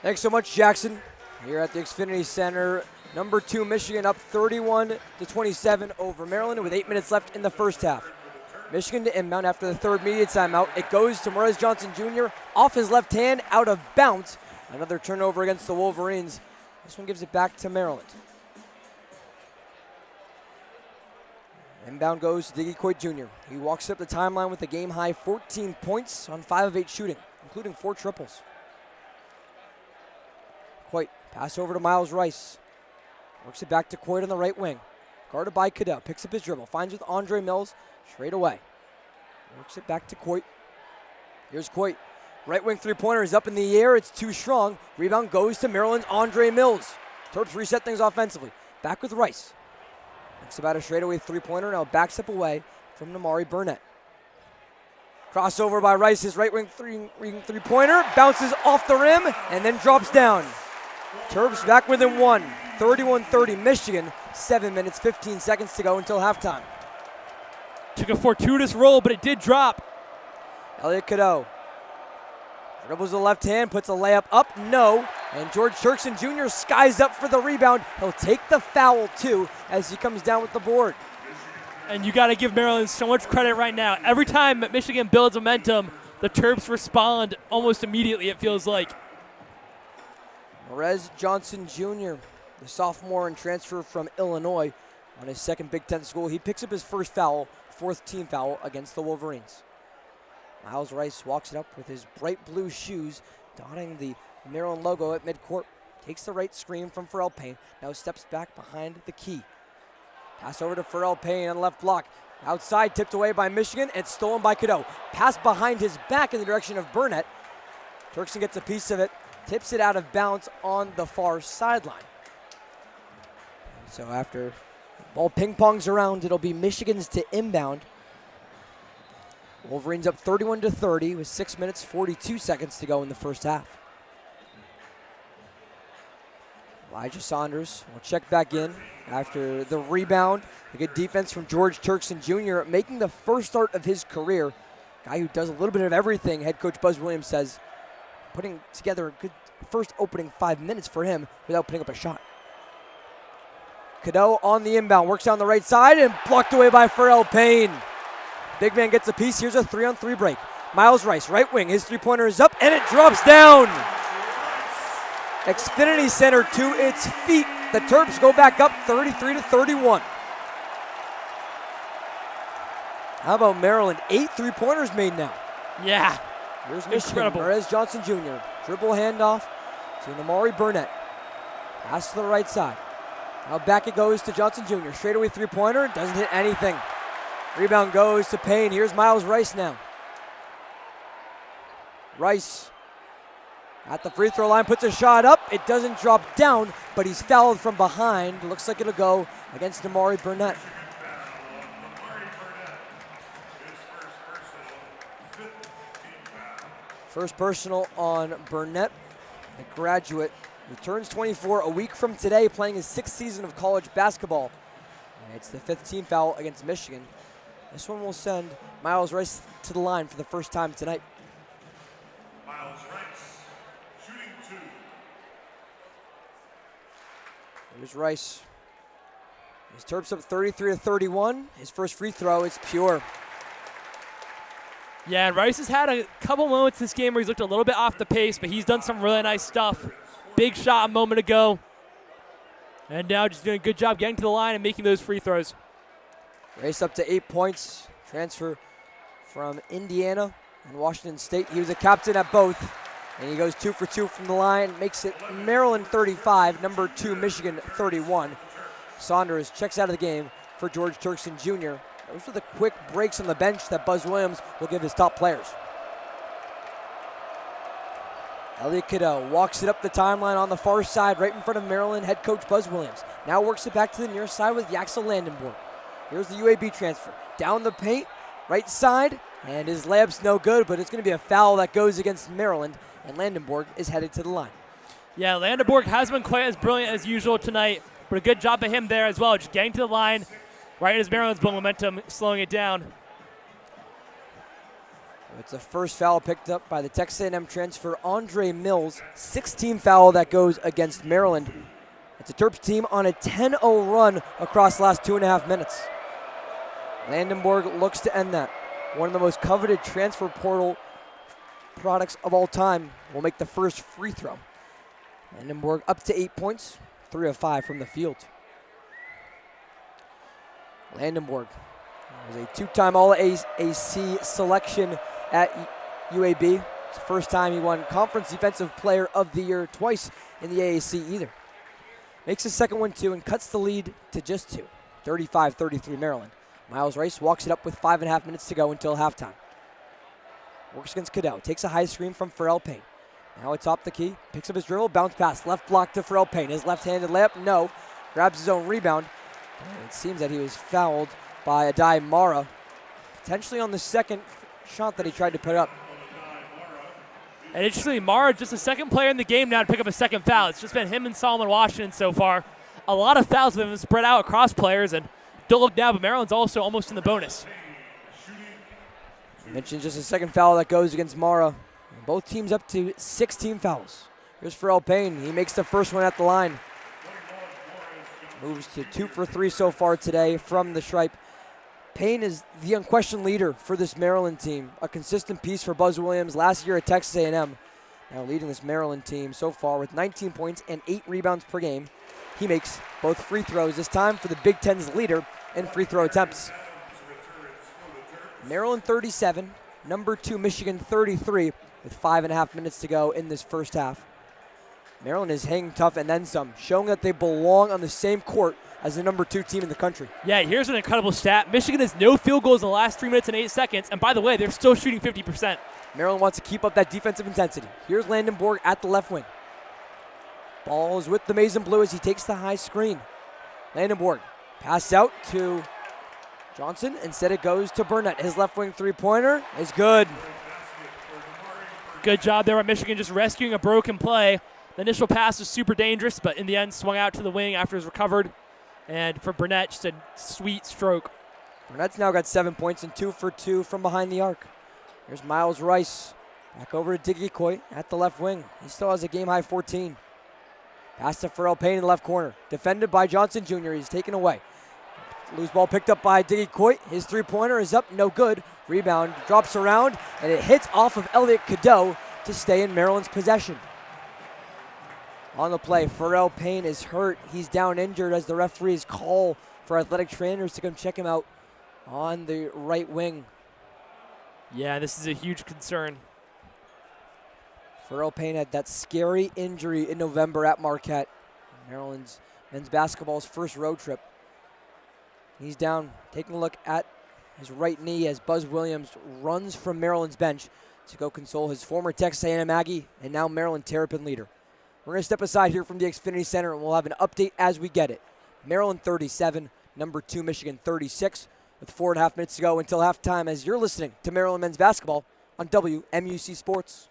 Thanks so much, Jackson. Here at the Xfinity Center, number 2 Michigan up 31-27 over Maryland with 8 minutes left in the first half. Michigan to inbound after the third media timeout. It goes to Morez Johnson Jr. off his left hand, out of bounds. Another turnover against the Wolverines. This one gives it back to Maryland. Inbound goes to Diggy Coit Jr. He walks up the timeline with a game-high 14 points on 5 of 8 shooting, including 4 triples. Coit, pass over to Miles Rice. Works it back to Coit on the right wing. Guarded by Cadell, picks up his dribble, finds with Andre Mills, straight away. Works it back to Coit. Here's Coit. Right wing three-pointer is up in the air, it's too strong. Rebound goes to Maryland's Andre Mills. Terps reset things offensively. Back with Rice. It's about a straightaway three-pointer, now back step away from Namari Burnett. Crossover by Rice, his right wing three-pointer, bounces off the rim and then drops down. Terps back within 1, 31-30 Michigan, 7 minutes, 15 seconds to go until halftime. Took a fortuitous roll, but it did drop. Elliot Cadeau dribbles the left hand, puts a layup up, no. And George Turkson Jr. skies up for the rebound. He'll take the foul too as he comes down with the board. And you got to give Maryland so much credit right now. Every time Michigan builds momentum, the Terps respond almost immediately, it feels like. Morez Johnson Jr., the sophomore and transfer from Illinois on his second Big Ten school. He picks up his first foul, 4th team foul against the Wolverines. Miles Rice walks it up with his bright blue shoes, donning the Maryland logo at midcourt. Takes the right screen from Pharrell Payne. Now steps back behind the key. Pass over to Pharrell Payne on the left block. Outside, tipped away by Michigan, and it's stolen by Cadeau. Pass behind his back in the direction of Burnett. Turkson gets a piece of it, tips it out of bounds on the far sideline. So after the ball ping-pongs around, it'll be Michigan's to inbound. Wolverines up 31-30 with 6 minutes, 42 seconds to go in the first half. Elijah Saunders will check back in after the rebound. A good defense from George Turkson Jr. making the first start of his career. Guy who does a little bit of everything, head coach Buzz Williams says. Putting together a good first opening 5 minutes for him without putting up a shot. Cadeau on the inbound, works down the right side and blocked away by Pharrell Payne. Big man gets a piece. Here's a 3-on-3 break. Miles Rice, right wing. His three-pointer is up, and it drops down. Xfinity Center to its feet. The Terps go back up 33-31. How about Maryland? 8 three-pointers made now. Yeah. Here's Michigan. Morez Johnson Jr. Dribble handoff to Namari Burnett. Pass to the right side. Now back it goes to Johnson Jr. Straightaway three-pointer. Doesn't hit anything. Rebound goes to Payne. Here's Miles Rice now. Rice at the free throw line, puts a shot up. It doesn't drop down, but he's fouled from behind. Looks like it'll go against Namari Burnett. First personal on Burnett, a graduate who turns 24 a week from today, playing his 6th season of college basketball. And it's the 5th team foul against Michigan. This one will send Miles Rice to the line for the first time tonight. Miles Rice, shooting 2. Here's Rice. His Terps up 33-31. His first free throw is pure. Yeah, and Rice has had a couple moments this game where he's looked a little bit off the pace, but he's done some really nice stuff. Big shot a moment ago. And now just doing a good job getting to the line and making those free throws. Rice up to 8 points. Transfer from Indiana and Washington State. He was a captain at both. And he goes 2 for 2 from the line. Makes it Maryland 35, number 2 Michigan 31. Saunders checks out of the game for George Turkson Jr. Those are the quick breaks on the bench that Buzz Williams will give his top players. Elliot Cadeau walks it up the timeline on the far side, right in front of Maryland head coach Buzz Williams. Now works it back to the near side with Yaxel Landenborg. Here's the UAB transfer. Down the paint, right side, and his layup's no good, but it's going to be a foul that goes against Maryland, and Landenborg is headed to the line. Yeah, Landenborg hasn't been quite as brilliant as usual tonight, but a good job by him there as well, just getting to the line right as Maryland's momentum, slowing it down. It's the first foul picked up by the Texas A&M transfer Andre Mills. 16 foul that goes against Maryland. It's a Terps team on a 10-0 run across the last 2.5 minutes. Landenborg looks to end that. One of the most coveted transfer portal products of all time will make the first free throw. Landenborg up to 8 points, 3 of 5 from the field. Landenborg was a two-time All-AAC selection at UAB. It's the first time he won Conference Defensive Player of the Year, twice in the AAC either. Makes his second one too and cuts the lead to just 2. 35-33 Maryland. Miles Rice walks it up with 5.5 minutes to go until halftime. Works against Cadeau. Takes a high screen from Pharrell Payne. Now atop the key. Picks up his dribble. Bounce pass. Left block to Pharrell Payne. His left-handed layup. No. Grabs his own rebound. And it seems that he was fouled by Adai Mara. Potentially on the second shot that he tried to put up. And interestingly, Mara just the second player in the game now to pick up a second foul. It's just been him and Solomon Washington so far. A lot of fouls have been spread out across players, and don't look now, but Maryland's also almost in the bonus. Mentioned just a second foul that goes against Mara. Both teams up to 16 fouls. Here's Pharrell Payne. He makes the first one at the line. Moves to 2 for 3 so far today from the stripe. Payne is the unquestioned leader for this Maryland team. A consistent piece for Buzz Williams last year at Texas A&M. Now leading this Maryland team so far with 19 points and 8 rebounds per game. He makes both free throws, this time for the Big Ten's leader in free throw attempts. Maryland 37, number 2 Michigan 33 with 5.5 minutes to go in this first half. Maryland is hanging tough and then some, showing that they belong on the same court as the number 2 team in the country. Yeah, here's an incredible stat. Michigan has no field goals in the last 3 minutes and 8 seconds, and by the way, they're still shooting 50%. Maryland wants to keep up that defensive intensity. Here's Landenborg at the left wing. Ball is with the Maize and Blue as he takes the high screen. Landenborg pass out to Johnson. Instead it goes to Burnett. His left wing three-pointer is good. Good job there by Michigan just rescuing a broken play. The initial pass was super dangerous, but in the end swung out to the wing after it was recovered. And for Burnett, just a sweet stroke. Burnett's now got 7 points and 2 for 2 from behind the arc. Here's Miles Rice. Back over to Diggy Coit at the left wing. He still has a game-high 14. Pass to Pharrell Payne in the left corner. Defended by Johnson Jr. He's taken away. Loose ball picked up by Diggy Coit. His three-pointer is up, no good. Rebound drops around, and it hits off of Elliot Cadeau to stay in Maryland's possession. On the play, Pharrell Payne is hurt. He's down injured as the referees call for athletic trainers to come check him out on the right wing. Yeah, this is a huge concern. Pharrell Payne had that scary injury in November at Marquette. Maryland's men's basketball's first road trip. He's down, taking a look at his right knee as Buzz Williams runs from Maryland's bench to go console his former Texas A&M Aggie and now Maryland Terrapin leader. We're going to step aside here from the Xfinity Center and we'll have an update as we get it. Maryland 37, number 2 Michigan 36, with 4.5 minutes to go until halftime as you're listening to Maryland men's basketball on WMUC Sports.